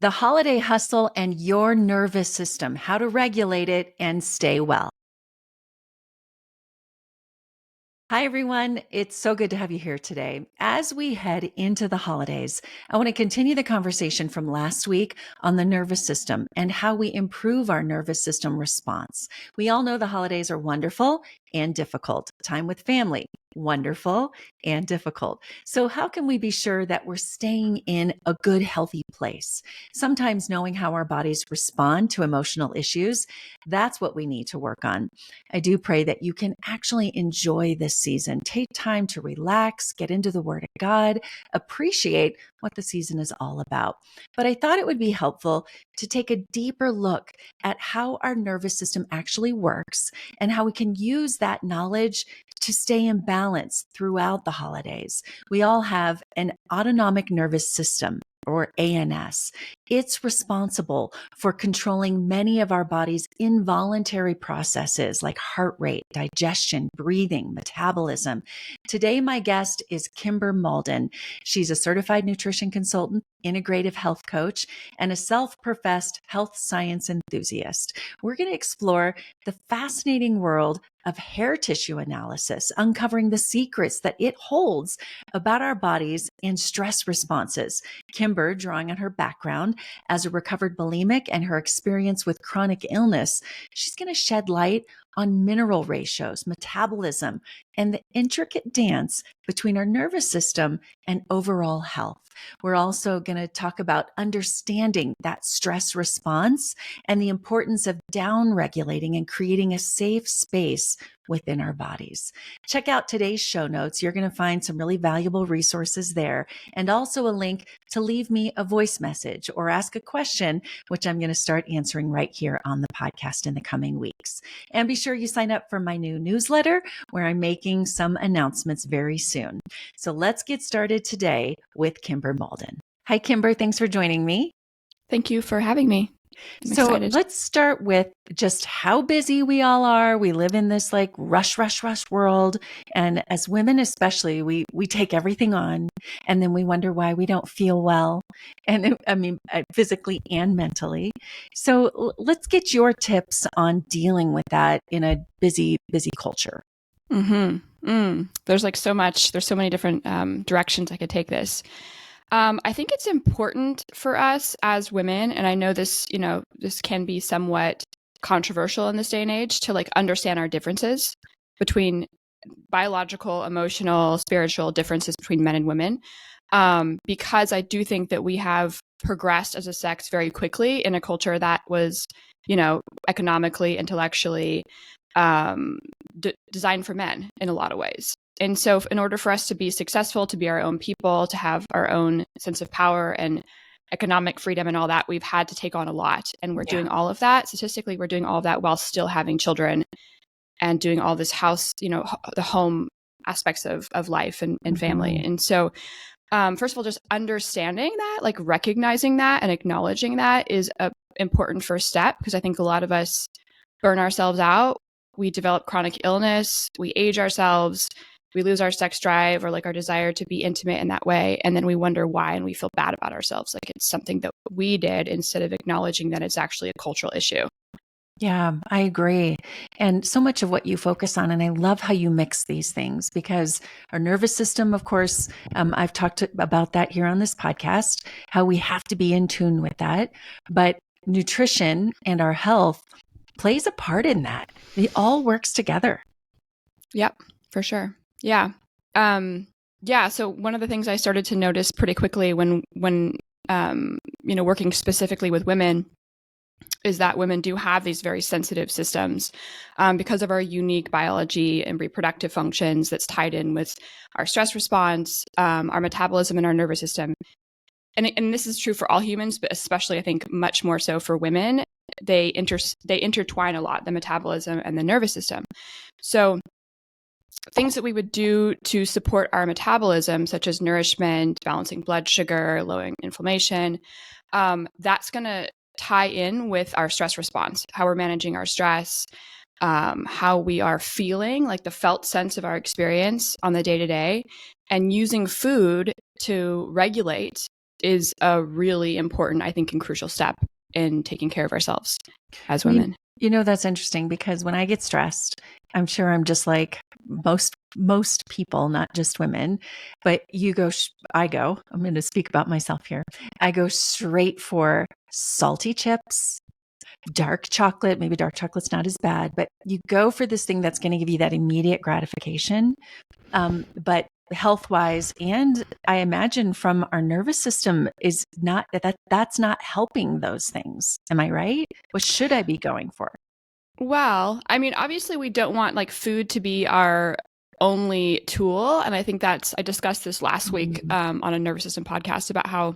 the holiday hustle and your nervous system, how to regulate it and stay well. Hi, everyone. It's so good to have you here today. As we head into the holidays, I want to continue the conversation from last week on the nervous system and how we improve our nervous system response. We all know the holidays are wonderful and difficult. Time with family, wonderful and difficult. So, how can we be sure that we're staying in a good, healthy place? Sometimes knowing how our bodies respond to emotional issues, that's what we need to work on. I do pray that you can actually enjoy this season. Take time to relax, get into the Word of God, appreciate what the season is all about. But I thought it would be helpful to take a deeper look at how our nervous system actually works and how we can use that knowledge to stay in balance throughout the holidays. We all have an autonomic nervous system, or ANS. It's responsible for controlling many of our body's involuntary processes like heart rate, digestion, breathing, metabolism. Today, my guest is Kymber Maulden. She's a certified nutrition consultant, integrative health coach, and a self-professed health science enthusiast. We're going to explore the fascinating world of hair tissue analysis, uncovering the secrets that it holds about our bodies and stress responses. Kymber, drawing on her background as a recovered bulimic and her experience with chronic illness, she's going to shed light on mineral ratios, metabolism, and the intricate dance between our nervous system and overall health. We're also going to talk about understanding that stress response and the importance of down regulating and creating a safe space within our bodies. Check out today's show notes. You're going to find some really valuable resources there, and also a link to leave me a voice message or ask a question, which I'm going to start answering right here on the podcast in the coming weeks. And be sure you sign up for my new newsletter where I'm making some announcements very soon. So let's get started today with Kymber Maulden. Hi, Kymber. Thanks for joining me. Thank you for having me. I'm excited. Let's start with just how busy we all are. We live in this like rush world. And as women, especially, we take everything on and then we wonder why we don't feel well. And physically and mentally. So let's get your tips on dealing with that in a busy culture. There's there's so many different directions I could take this. I think it's important for us as women, and I know this can be somewhat controversial in this day and age, to understand our differences between biological, emotional, spiritual differences between men and women. Because I do think that we have progressed as a sex very quickly in a culture that was, economically, intellectually, designed for men in a lot of ways. And so in order for us to be successful, to be our own people, to have our own sense of power and economic freedom and all that, we've had to take on a lot. And we're doing all of that. Statistically, we're doing all of that while still having children and doing all this house, the home aspects of life and family. And so, first of all, just understanding that, recognizing that and acknowledging that is a important first step, because I think a lot of us burn ourselves out. We develop chronic illness, we age ourselves, we lose our sex drive or our desire to be intimate in that way. And then we wonder why, and we feel bad about ourselves. It's something that we did, instead of acknowledging that it's actually a cultural issue. Yeah, I agree. And so much of what you focus on, and I love how you mix these things, because our nervous system, of course, I've talked about that here on this podcast, how we have to be in tune with that. But nutrition and our health plays a part in that. It all works together. Yep, for sure. Yeah. So one of the things I started to notice pretty quickly when working specifically with women is that women do have these very sensitive systems because of our unique biology and reproductive functions that's tied in with our stress response, our metabolism, and our nervous system. And this is true for all humans, but especially I think much more so for women. They intertwine a lot, the metabolism and the nervous system. So things that we would do to support our metabolism, such as nourishment, balancing blood sugar, lowering inflammation, that's going to tie in with our stress response, how we're managing our stress, how we are feeling, the felt sense of our experience on the day-to-day, and using food to regulate is a really important, I think, and crucial step in taking care of ourselves as women. That's interesting because when I get stressed, I'm sure I'm just like most people, not just women, but I'm going to speak about myself here. I go straight for salty chips, dark chocolate. Maybe dark chocolate's not as bad, but you go for this thing that's going to give you that immediate gratification. But health wise, and I imagine from our nervous system, is not that's not helping those things. Am I right? What should I be going for? Well, I mean, obviously we don't want like food to be our only tool. And I think I discussed this last week on a nervous system podcast about how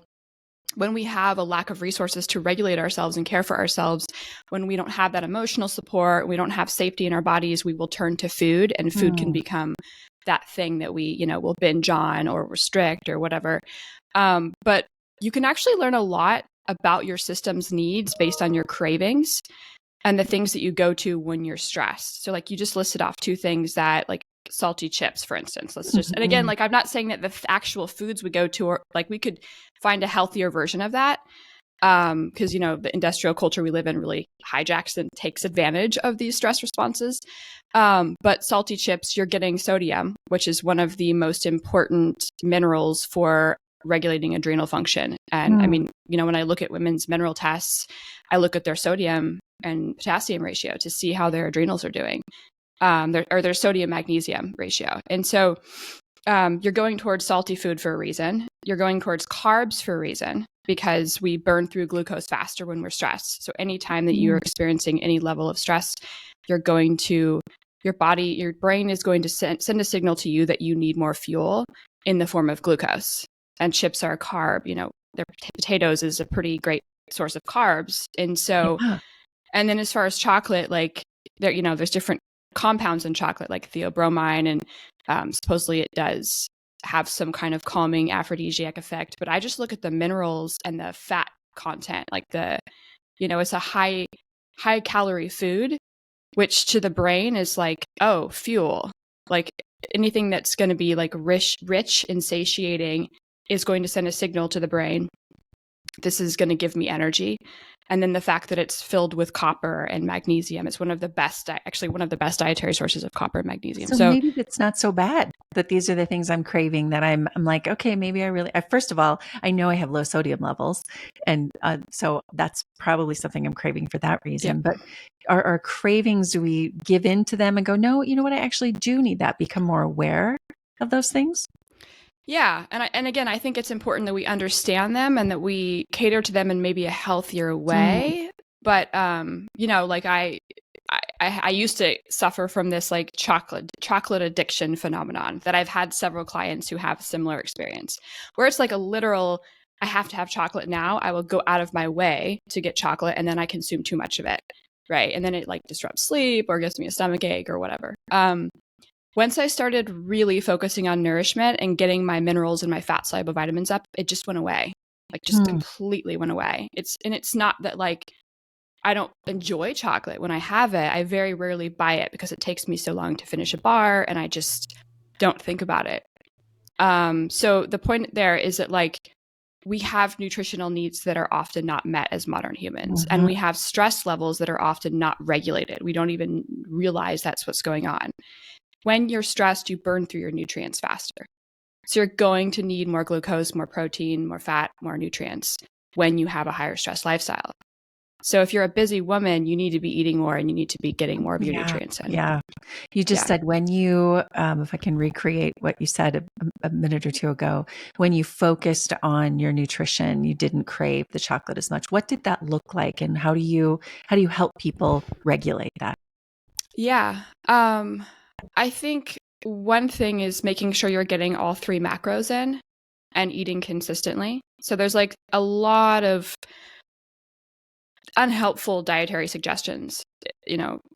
when we have a lack of resources to regulate ourselves and care for ourselves, when we don't have that emotional support, we don't have safety in our bodies, we will turn to food, and food can become that thing that we, will binge on or restrict or whatever. But you can actually learn a lot about your system's needs based on your cravings and the things that you go to when you're stressed. So like you just listed off two things that like salty chips, for instance. And again, like I'm not saying that the actual foods we go to, or like we could find a healthier version of that. Because, the industrial culture we live in really hijacks and takes advantage of these stress responses. But salty chips, you're getting sodium, which is one of the most important minerals for regulating adrenal function. And I mean, when I look at women's mineral tests, I look at their sodium and potassium ratio to see how their adrenals are doing, their sodium magnesium ratio. And so you're going towards salty food for a reason. You're going towards carbs for a reason, because we burn through glucose faster when we're stressed. So anytime that you're experiencing any level of stress, your brain is going to send a signal to you that you need more fuel in the form of glucose. And chips are a carb, potatoes is a pretty great source of carbs. And so, and then as far as chocolate, like there's different compounds in chocolate, like theobromine, and supposedly it does have some kind of calming aphrodisiac effect. But I just look at the minerals and the fat content, like it's a high calorie food, which to the brain is like, oh, fuel. Like anything that's going to be like rich and satiating is going to send a signal to the brain. This is going to give me energy. And then the fact that it's filled with copper and magnesium is one of the best dietary sources of copper and magnesium. So maybe it's not so bad that these are the things I'm craving, that I'm like, okay, maybe first of all, I know I have low sodium levels. And so that's probably something I'm craving for that reason. But our cravings, do we give in to them and go, no, you know what, I actually do need that, become more aware of those things? Yeah. And again, I think it's important that we understand them and that we cater to them in maybe a healthier way. But, like I used to suffer from this like chocolate addiction phenomenon that I've had several clients who have a similar experience, where it's like a literal, I have to have chocolate now. I will go out of my way to get chocolate, and then I consume too much of it. Right. And then it like disrupts sleep or gives me a stomach ache or whatever. Once I started really focusing on nourishment and getting my minerals and my fat soluble vitamins up, it just went away. Like just completely went away. It's not that like I don't enjoy chocolate when I have it. I very rarely buy it because it takes me so long to finish a bar, and I just don't think about it. So the point there is that like we have nutritional needs that are often not met as modern humans, and we have stress levels that are often not regulated. We don't even realize that's what's going on. When you're stressed, you burn through your nutrients faster. So you're going to need more glucose, more protein, more fat, more nutrients when you have a higher stress lifestyle. So if you're a busy woman, you need to be eating more, and you need to be getting more of your nutrients in. Yeah. You just said when you, if I can recreate what you said a minute or two ago, when you focused on your nutrition, you didn't crave the chocolate as much. What did that look like, and how do you help people regulate that? Yeah. I think one thing is making sure you're getting all 3 macros in and eating consistently. So there's like a lot of unhelpful dietary suggestions,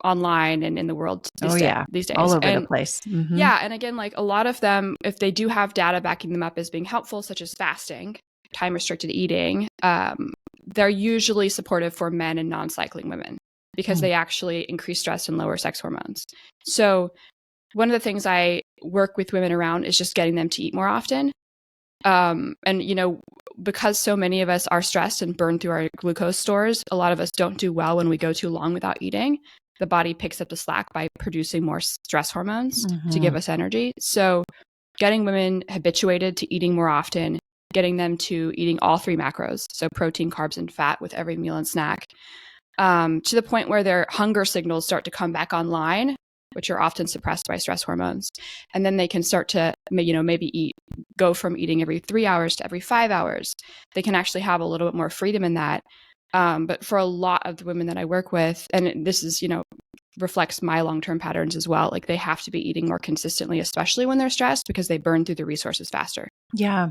online and in the world these days. All over the place. Yeah. And again, like a lot of them, if they do have data backing them up as being helpful, such as fasting, time restricted eating, they're usually supportive for men and non-cycling women because they actually increase stress and lower sex hormones. So one of the things I work with women around is just getting them to eat more often. And because so many of us are stressed and burn through our glucose stores, a lot of us don't do well when we go too long without eating. The body picks up the slack by producing more stress hormones to give us energy. So getting women habituated to eating more often, getting them to eating all 3 macros, so protein, carbs, and fat with every meal and snack, to the point where their hunger signals start to come back online, which are often suppressed by stress hormones. And then they can start to, maybe go from eating every 3 hours to every 5 hours. They can actually have a little bit more freedom in that. But for a lot of the women that I work with, and this is, reflects my long-term patterns as well, like they have to be eating more consistently, especially when they're stressed, because they burn through the resources faster. Yeah.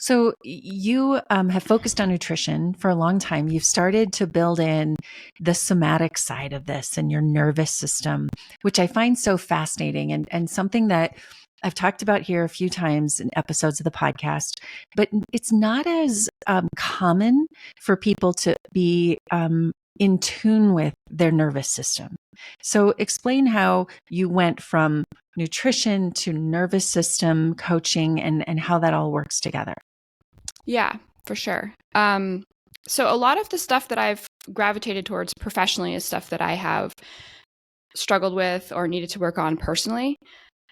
So you have focused on nutrition for a long time. You've started to build in the somatic side of this and your nervous system, which I find so fascinating and something that I've talked about here a few times in episodes of the podcast, but it's not as common for people to be in tune with their nervous system. So explain how you went from nutrition to nervous system coaching and how that all works together. Yeah, for sure. So a lot of the stuff that I've gravitated towards professionally is stuff that I have struggled with or needed to work on personally.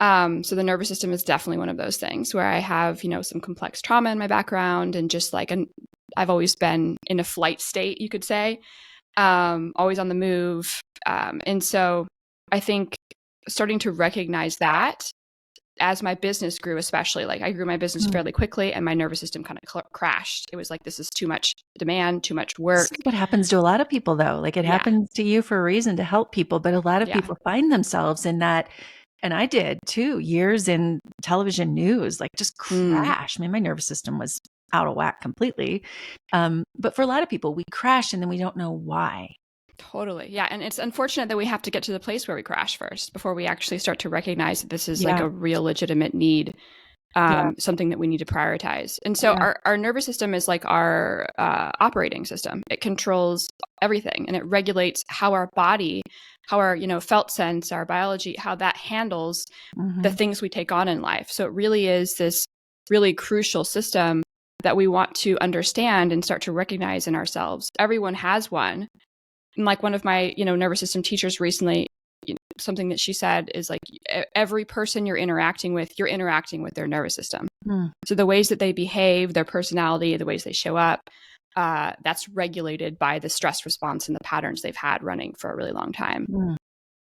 So the nervous system is definitely one of those things where I have, some complex trauma in my background and just like, I've always been in a flight state, you could say, always on the move. And so I think starting to recognize that as my business grew, especially, like I grew my business fairly quickly and my nervous system kind of crashed. It was like, this is too much demand, too much work. What happens to a lot of people though, like it happens to you for a reason, to help people, but a lot of people find themselves in that. And I did too, years in television news, like just crash. I mean, my nervous system was out of whack completely. But for a lot of people, we crash and then we don't know why. Totally. Yeah. And it's unfortunate that we have to get to the place where we crash first before we actually start to recognize that this is like a real legitimate need, something that we need to prioritize. And so our nervous system is like our operating system. It controls everything and it regulates how our body, how our, felt sense, our biology, how that handles the things we take on in life. So it really is this really crucial system that we want to understand and start to recognize in ourselves. Everyone has one. And like one of my, nervous system teachers recently, something that she said is like, every person you're interacting with their nervous system. So the ways that they behave, their personality, the ways they show up, that's regulated by the stress response and the patterns they've had running for a really long time.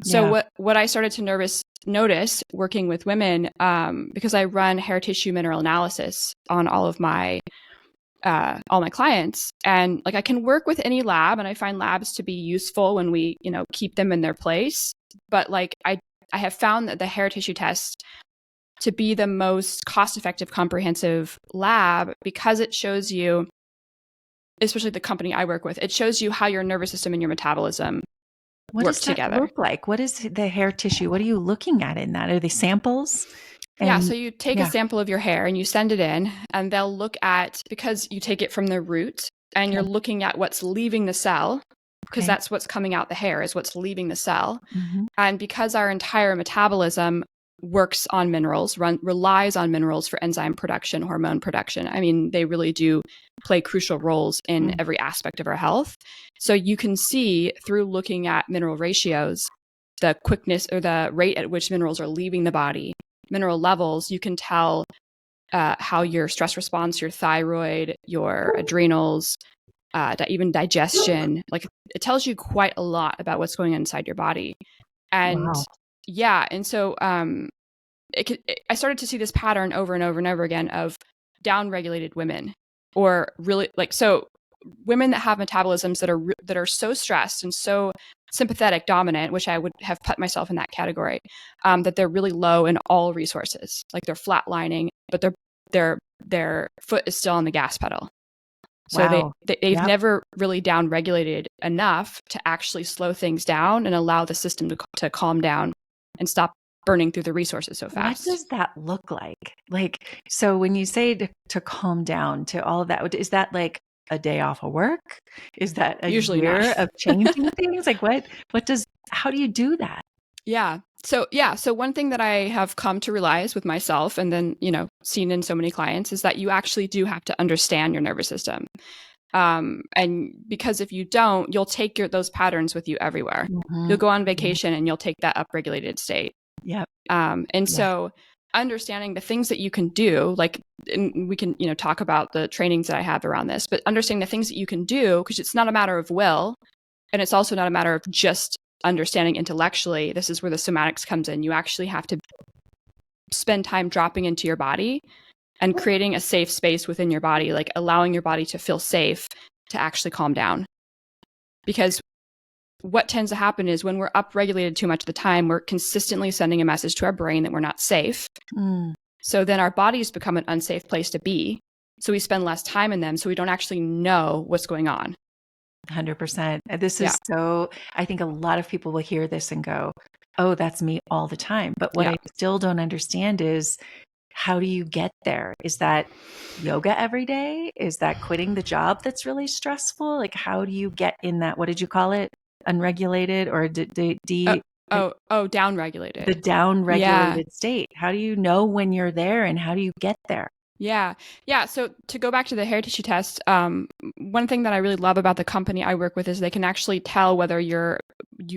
So what I started to notice working with women, because I run hair tissue mineral analysis on all my clients, and like I can work with any lab, and I find labs to be useful when we, keep them in their place. But like I have found that the hair tissue test to be the most cost-effective, comprehensive lab because it shows you, especially the company I work with, it shows you how your nervous system and your metabolism work together. What does that look like? What is the hair tissue? What are you looking at in that? Are they samples? So you take a sample of your hair and you send it in, and they'll look at, because you take it from the root and you're looking at what's leaving the cell, because that's what's coming out the hair is what's leaving the cell. And because our entire metabolism works on minerals, relies on minerals for enzyme production, hormone production. I mean, they really do play crucial roles in every aspect of our health. So you can see through looking at mineral ratios, the quickness or the rate at which minerals are leaving the body, mineral levels. You can tell how your stress response, your thyroid, your adrenals, even digestion, like it tells you quite a lot about what's going on inside your body. And and so I started to see this pattern over and over and over again of downregulated women, or really women that have metabolisms that are so stressed and so sympathetic dominant, which I would have put myself in that category, that they're really low in all resources, like they're flatlining, but their foot is still on the gas pedal. So they've never really downregulated enough to actually slow things down and allow the system to calm down and stop burning through the resources so fast. What does that look like? Like, so when you say to calm down, to all of that, is that like a day off of work? Is that a Usually year not. of changing things? Like how do you do that? Yeah. So one thing that I have come to realize with myself and then, seen in so many clients is that you actually do have to understand your nervous system. And because if you don't, you'll take those patterns with you everywhere. Mm-hmm. You'll go on vacation and you'll take that upregulated state. Yep. So understanding the things that you can do, like, and we can, talk about the trainings that I have around this, but understanding the things that you can do, because it's not a matter of will. And it's also not a matter of just understanding intellectually. This is where the somatics comes in. You actually have to spend time dropping into your body and creating a safe space within your body, like allowing your body to feel safe to actually calm down. Because what tends to happen is when we're upregulated too much of the time, we're consistently sending a message to our brain that we're not safe. So then our bodies become an unsafe place to be. So we spend less time in them. So we don't actually know what's going on. 100%. This is so, I think a lot of people will hear this and go, oh, that's me all the time. But what I still don't understand is, how do you get there? Is that yoga every day? Is that quitting the job that's really stressful? Like, how do you get in that? What did you call it? Unregulated or downregulated? The downregulated state. How do you know when you're there and how do you get there? Yeah. So to go back to the hair tissue test, one thing that I really love about the company I work with is they can actually tell whether you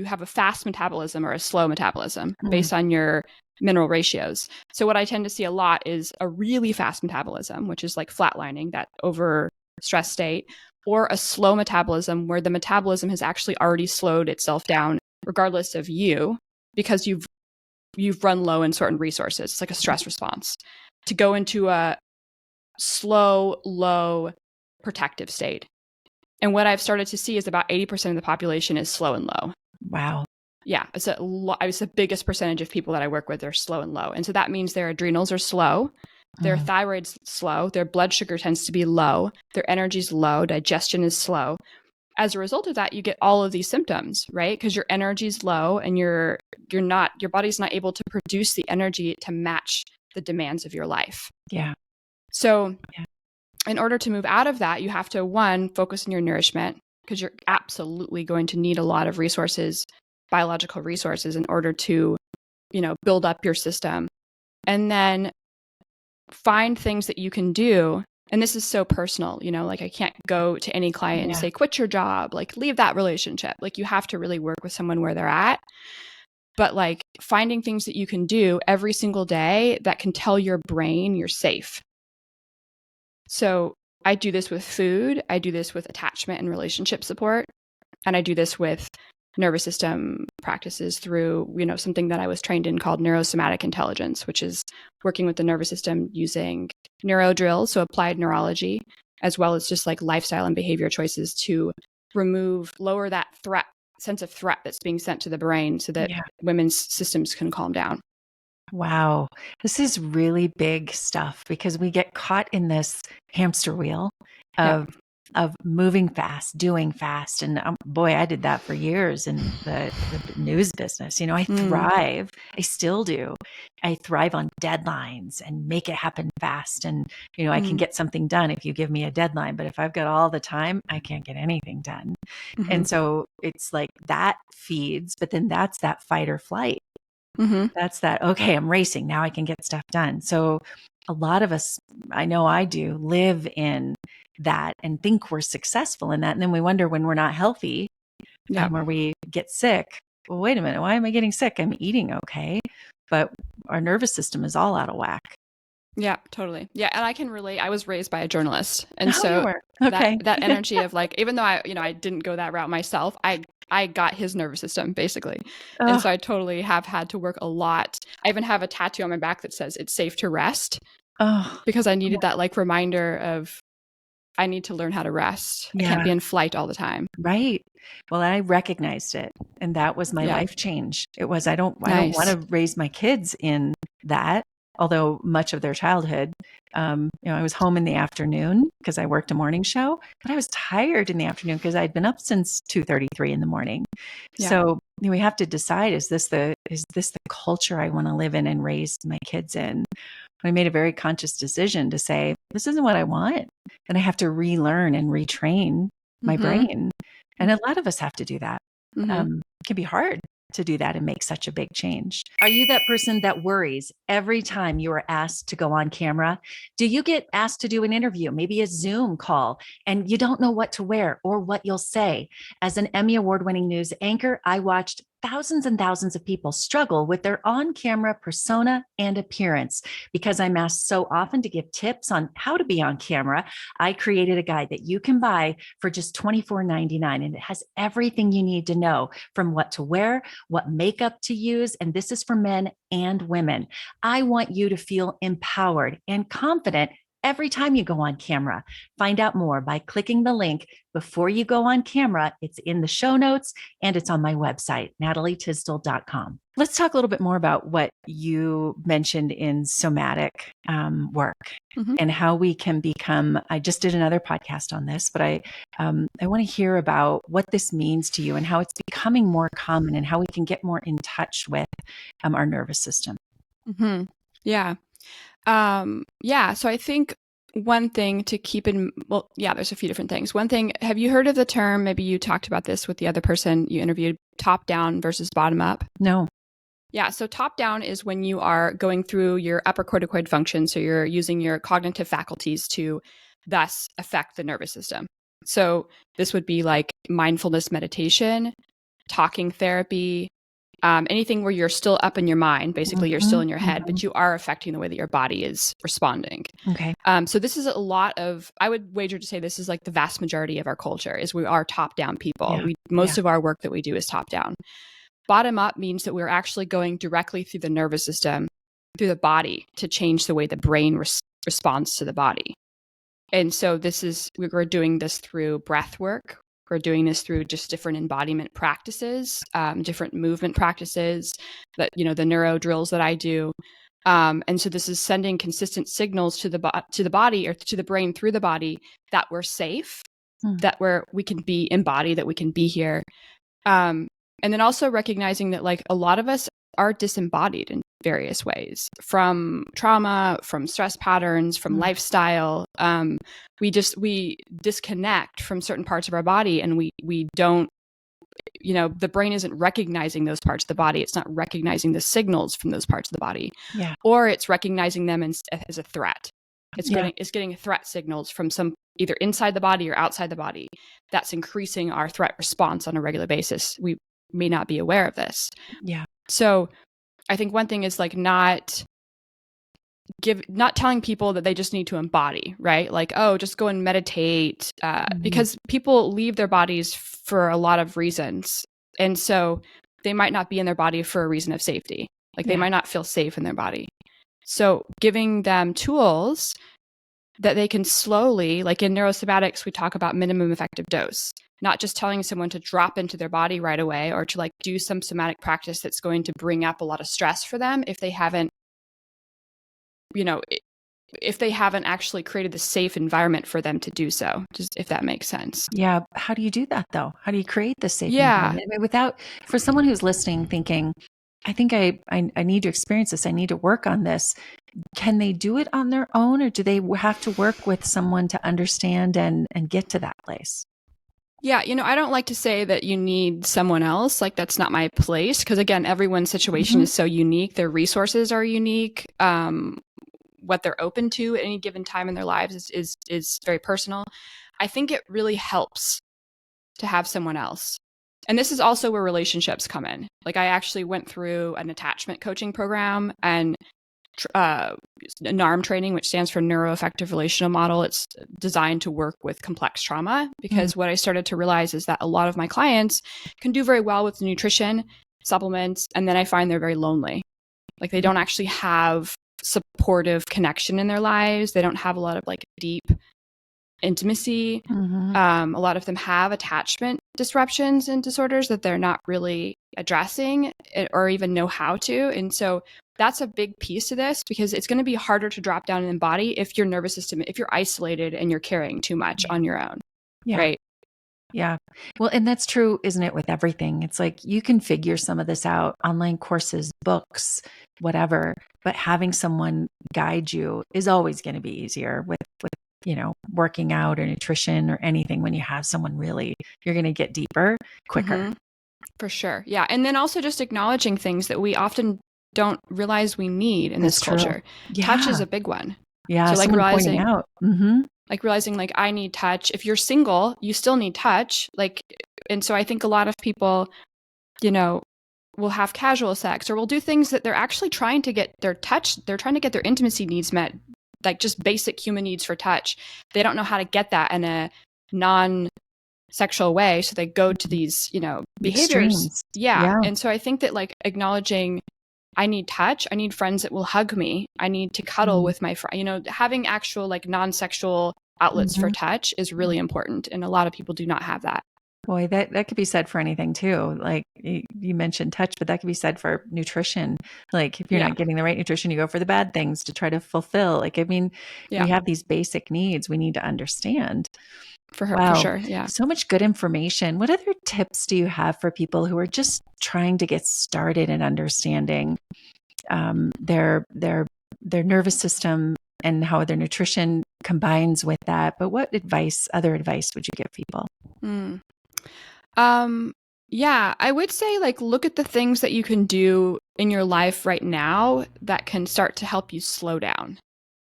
have a fast metabolism or a slow metabolism based on your mineral ratios. So what I tend to see a lot is a really fast metabolism, which is like flatlining, that over stress state, or a slow metabolism where the metabolism has actually already slowed itself down regardless of you, because you've run low in certain resources. It's like a stress response to go into a slow, low protective state. And what I've started to see is about 80% of the population is slow and low. Wow. Yeah, it's the biggest percentage of people that I work with are slow and low. And so that means their adrenals are slow, their thyroid's slow, their blood sugar tends to be low, their energy's low, digestion is slow. As a result of that, you get all of these symptoms, right? Because your energy's low and your body's not able to produce the energy to match the demands of your life. Yeah. So in order to move out of that, you have to, one, focus on your nourishment, because you're absolutely going to need a lot of resources, biological resources, in order to, build up your system. And then find things that you can do. And this is so personal, like I can't go to any client and say, quit your job, like leave that relationship. Like you have to really work with someone where they're at. But like finding things that you can do every single day that can tell your brain you're safe. So I do this with food. I do this with attachment and relationship support. And I do this with nervous system practices through, something that I was trained in called neurosomatic intelligence, which is working with the nervous system using neuro drills, so applied neurology, as well as just like lifestyle and behavior choices to lower that sense of threat that's being sent to the brain so that women's systems can calm down. Wow. This is really big stuff because we get caught in this hamster wheel of moving fast, doing fast. And boy, I did that for years in the news business. I thrive. I still do. I thrive on deadlines and make it happen fast. And, I can get something done if you give me a deadline. But if I've got all the time, I can't get anything done. And so it's like that feeds, but then that's that fight or flight. That's that, okay, I'm racing. Now I can get stuff done. So a lot of us, I know I do, live in that and think we're successful in that. And then we wonder when we're not healthy or we get sick. Well, wait a minute. Why am I getting sick? I'm eating okay. But our nervous system is all out of whack. Yeah, totally. Yeah. And I can relate. I was raised by a journalist. And that energy of like, even though I didn't go that route myself, I got his nervous system basically. And so I totally have had to work a lot. I even have a tattoo on my back that says it's safe to rest because I needed that like reminder of I need to learn how to rest. I can't be in flight all the time. Right. Well, I recognized it and that was my life change. It was, I don't want to raise my kids in that. Although much of their childhood, I was home in the afternoon because I worked a morning show, but I was tired in the afternoon because I'd been up since 2:33 in the morning. Yeah. So we have to decide, is this the culture I want to live in and raise my kids in? I made a very conscious decision to say, this isn't what I want. And I have to relearn and retrain my brain. And a lot of us have to do that. It can be hard. to do that and make such a big change. Are you that person that worries every time you are asked to go on camera? Do you get asked to do an interview, maybe a Zoom call, and you don't know what to wear or what you'll say? As an Emmy award-winning news anchor, I watched thousands and thousands of people struggle with their on-camera persona and appearance. Because I'm asked so often to give tips on how to be on camera, I created a guide that you can buy for just $24.99, and it has everything you need to know, from what to wear, what makeup to use, and this is for men and women. I want you to feel empowered and confident every time you go on camera. Find out more by clicking the link before you go on camera. It's in the show notes and it's on my website, natalietysdal.com. Let's talk a little bit more about what you mentioned in somatic work and how we can become. I just did another podcast on this, but I want to hear about what this means to you and how it's becoming more common and how we can get more in touch with our nervous system. Yeah. So I think one thing to keep in, there's a few different things. One thing, have you heard of the term, maybe you talked about this with the other person you interviewed, top down versus bottom up? No. Yeah. So top down is when you are going through your upper corticoid function. So you're using your cognitive faculties to thus affect the nervous system. So this would be like mindfulness meditation, talking therapy, anything where you're still up in your mind. Basically, you're still in your head, but you are affecting the way that your body is responding. Okay. So this is a lot of, I would wager to say this is like the vast majority of our culture is we are top down people. Yeah. Most of our work that we do is top down. Bottom up means that we're actually going directly through the nervous system, through the body, to change the way the brain responds to the body. And so we're doing this through breath work. We're doing this through just different embodiment practices, different movement practices, that, the neuro drills that I do. And so this is sending consistent signals to the body or to the brain through the body that we're safe, that we can be embodied, that we can be here. And then also recognizing that like a lot of us are disembodied in various ways, from trauma, from stress patterns, from lifestyle. We disconnect from certain parts of our body, and we don't, the brain isn't recognizing those parts of the body. It's not recognizing the signals from those parts of the body, or it's recognizing them as a threat. It's getting threat signals from some either inside the body or outside the body. That's increasing our threat response on a regular basis. We may not be aware of this. Yeah. So I think one thing is like not telling people that they just need to embody, right? Like, oh, just go and meditate, because people leave their bodies for a lot of reasons. And so they might not be in their body for a reason of safety. Like they might not feel safe in their body. So giving them tools that they can slowly, like in neurosomatics, we talk about minimum effective dose, not just telling someone to drop into their body right away or to like do some somatic practice that's going to bring up a lot of stress for them if they haven't, if they haven't actually created the safe environment for them to do so, just if that makes sense. Yeah. How do you do that though? How do you create the safe environment? I mean, for someone who's listening thinking, I think I need to experience this, I need to work on this. Can they do it on their own, or do they have to work with someone to understand and get to that place? Yeah, I don't like to say that you need someone else. Like that's not my place, because again, everyone's situation is so unique. Their resources are unique. What they're open to at any given time in their lives is very personal. I think it really helps to have someone else. And this is also where relationships come in. Like I actually went through an attachment coaching program and NARM training, which stands for Neuroaffective Relational Model. It's designed to work with complex trauma, because what I started to realize is that a lot of my clients can do very well with nutrition, supplements, and then I find they're very lonely. Like they don't actually have supportive connection in their lives. They don't have a lot of like deep intimacy. A lot of them have attachment disruptions and disorders that they're not really addressing or even know how to. And so that's a big piece to this, because it's going to be harder to drop down in the body if your nervous system, if you're isolated and you're carrying too much on your own. Right. Yeah. Well, and that's true, isn't it, with everything? It's like you can figure some of this out, online courses, books, whatever, but having someone guide you is always going to be easier with working out or nutrition or anything. When you have someone, really, you're going to get deeper quicker. For sure. Yeah. And then also just acknowledging things that we often don't realize we need in That's this true. culture. Touch is Yeah. a big one. Yeah. So like Someone pointing realizing, out. Mm-hmm. like I need touch. If you're single, you still need touch. Like, and so I think a lot of people, you know, will have casual sex or will do things that they're actually trying to get their touch. They're trying to get their intimacy needs met, like just basic human needs for touch. They don't know how to get that in a non-sexual way. So they go to these, behaviors. Extremes. Yeah. Yeah. And so I think that like acknowledging I need touch. I need friends that will hug me. I need to cuddle with my friend. Having actual like non-sexual outlets for Mm-hmm. touch is really important. And a lot of people do not have that. Boy, that could be said for anything too. Like you mentioned touch, but that could be said for nutrition. Like if you're Yeah. not getting the right nutrition, you go for the bad things to try to fulfill. Like, I mean, Yeah. we have these basic needs we need to understand. For Wow. sure. Yeah. So much good information. What other tips do you have for people who are just trying to get started in understanding their nervous system and how their nutrition combines with that? But what other advice would you give people? Yeah, I would say like look at the things that you can do in your life right now that can start to help you slow down.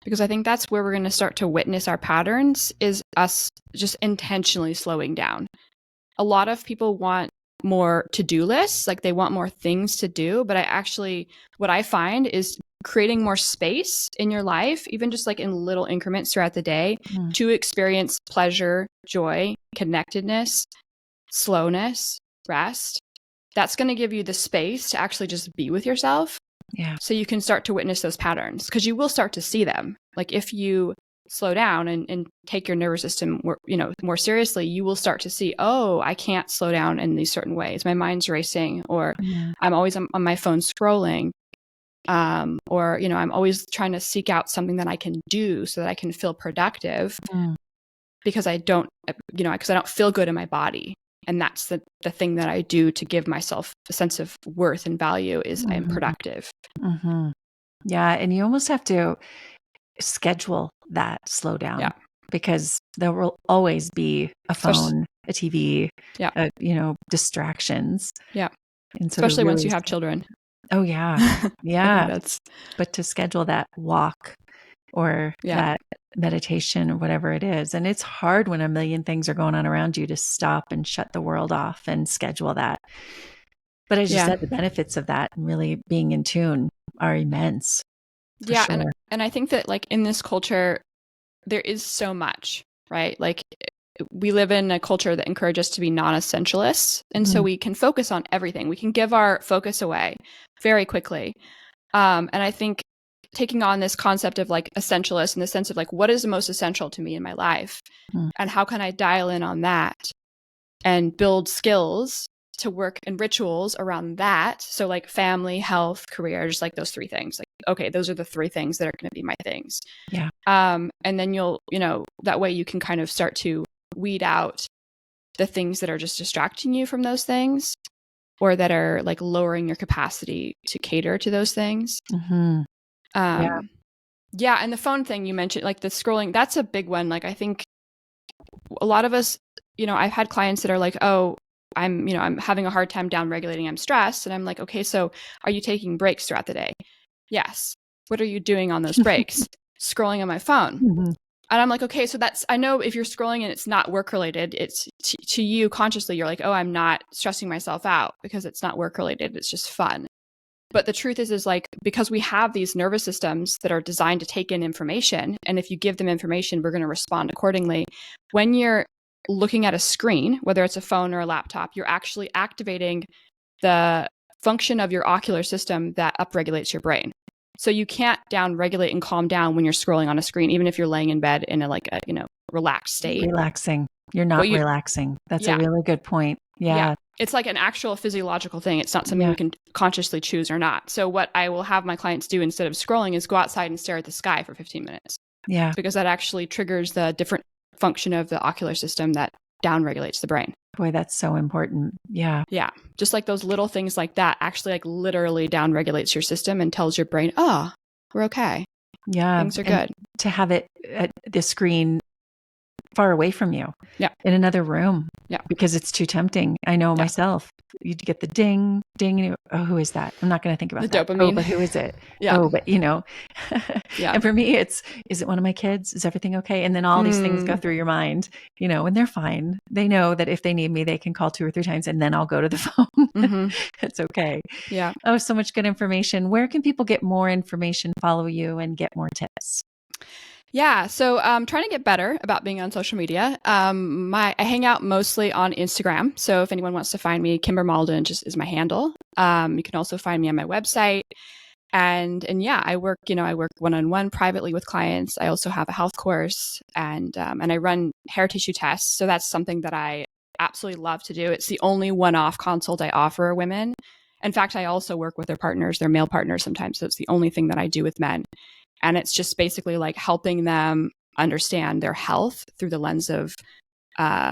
Because I think that's where we're going to start to witness our patterns is us just intentionally slowing down. A lot of people want more to-do lists, like they want more things to do, but what I find is creating more space in your life, even just like in little increments throughout the day, to experience pleasure, joy, connectedness, slowness, rest. That's going to give you the space to actually just be with yourself. Yeah. So you can start to witness those patterns because you will start to see them. Like if you slow down and take your nervous system more seriously, you will start to see, oh, I can't slow down in these certain ways. My mind's racing, or I'm always on my phone scrolling, or I'm always trying to seek out something that I can do so that I can feel productive because I don't feel good in my body. And that's the thing that I do to give myself a sense of worth and value is I'm productive. Yeah. And you almost have to schedule that slowdown because there will always be a phone, a TV, distractions. Yeah. And so especially once you have children. Oh yeah. Yeah. That's but to schedule that walk or that meditation or whatever it is. And it's hard when a million things are going on around you to stop and shut the world off and schedule that. But as you said, the benefits of that and really being in tune are immense. Yeah. Sure. And I think that like in this culture, there is so much, right? Like we live in a culture that encourages us to be non-essentialists. And so we can focus on everything. We can give our focus away very quickly. And I think taking on this concept of like essentialist in the sense of like, what is the most essential to me in my life? And how can I dial in on that and build skills to work and rituals around that? So like family, health, career, just like those three things. Like, okay, those are the three things that are going to be my things. Yeah. And then you'll, that way you can kind of start to weed out the things that are just distracting you from those things or that are like lowering your capacity to cater to those things. Yeah. And the phone thing you mentioned, like the scrolling, that's a big one. Like, I think a lot of us, I've had clients that are like, oh, I'm having a hard time down regulating. I'm stressed. And I'm like, okay, so are you taking breaks throughout the day? Yes. What are you doing on those breaks? Scrolling on my phone. And I'm like, okay, so I know if you're scrolling and it's not work related, it's to you consciously, you're like, oh, I'm not stressing myself out because it's not work related. It's just fun. But the truth is like, because we have these nervous systems that are designed to take in information, and if you give them information, we're going to respond accordingly. When you're looking at a screen, whether it's a phone or a laptop, you're actually activating the function of your ocular system that upregulates your brain. So you can't down-regulate and calm down when you're scrolling on a screen, even if you're laying in bed in a relaxed state. Relaxing. You're not relaxing. That's a really good point. Yeah. It's like an actual physiological thing. It's not something we can consciously choose or not. So what I will have my clients do instead of scrolling is go outside and stare at the sky for 15 minutes. Yeah. Because that actually triggers the different function of the ocular system that down-regulates the brain. Boy, that's so important. Yeah. Yeah. Just like those little things like that actually like literally down-regulates your system and tells your brain, oh, we're okay. Yeah. Things are good. To have it at the screen far away from you. Yeah. In another room. Yeah. Because it's too tempting. I know myself. you get the ding, ding. And oh, who is that? I'm not going to think about The that. Oh, dopamine. but who is it? Yeah. Oh, but Yeah. And for me, is it one of my kids? Is everything okay? And then all these things go through your mind, and they're fine. They know that if they need me, they can call 2 or 3 times and then I'll go to the phone. It's okay. Yeah. Oh, so much good information. Where can people get more information, follow you, and get more tips? Yeah, so I'm trying to get better about being on social media. I hang out mostly on Instagram. So if anyone wants to find me, Kymber Maulden just is my handle. You can also find me on my website. And yeah, I work one-on-one privately with clients. I also have a health course, and I run hair tissue tests. So that's something that I absolutely love to do. It's the only one-off consult I offer women. In fact, I also work with their partners, their male partners sometimes. So it's the only thing that I do with men. And it's just basically like helping them understand their health through the lens of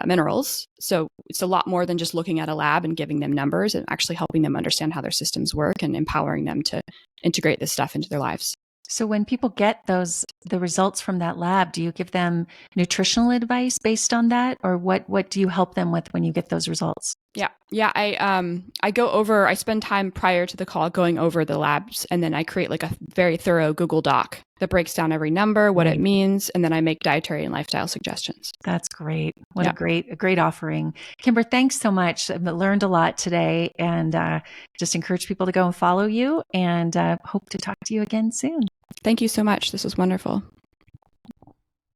minerals. So it's a lot more than just looking at a lab and giving them numbers, and actually helping them understand how their systems work and empowering them to integrate this stuff into their lives. So when people get the results from that lab, do you give them nutritional advice based on that, or what do you help them with when you get those results? Yeah. I spend time prior to the call going over the labs, and then I create like a very thorough Google Doc that breaks down every number, what it means, and then I make dietary and lifestyle suggestions. That's great. What a great offering. Kymber, thanks so much. I've learned a lot today, and just encourage people to go and follow you, and hope to talk to you again soon. Thank you so much. This was wonderful.